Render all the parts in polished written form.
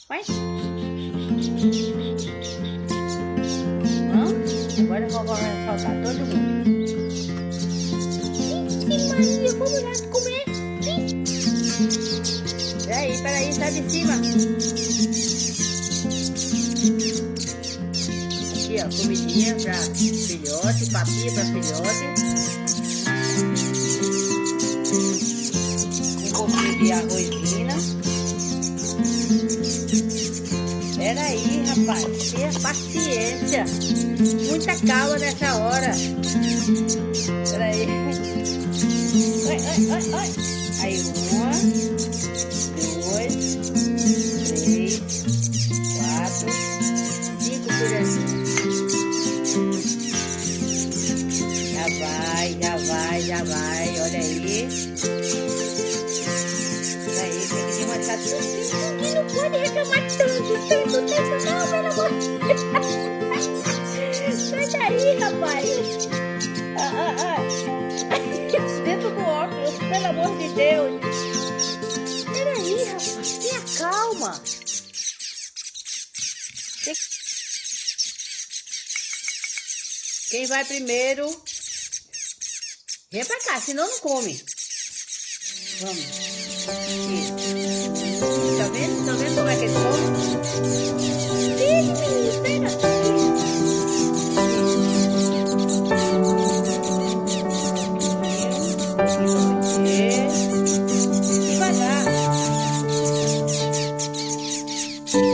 Vai. Agora a vovó vai faltar todo mundo. Ixi, Maria, vamos lá comer. Peraí, sai de cima. Aqui, ó, comidinha pra filhote, papinha pra filhote. Um pouquinho de arrozinho. Peraí, rapaz, tenha paciência. Muita calma nessa hora. Peraí. Oi. Aí, 1, 2, 3, 4, 5 colherzinhas. Já vai. Olha aí. Aí, tem que desmanchar tudo. Não pode reclamar tanto. Não, pelo amor de Deus. Sai daí, rapaz. Dentro do óculos, pelo amor de Deus. Peraí, rapaz. Tenha calma. Quem vai primeiro? Vem pra cá, senão não come. Vamos. Aqui. Tá vendo? Tá vendo como é que eles comem? Menino, pega. Devagar. Tá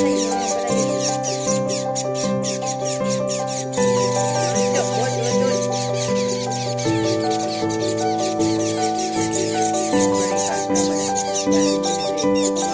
saindo, peraí. Oi.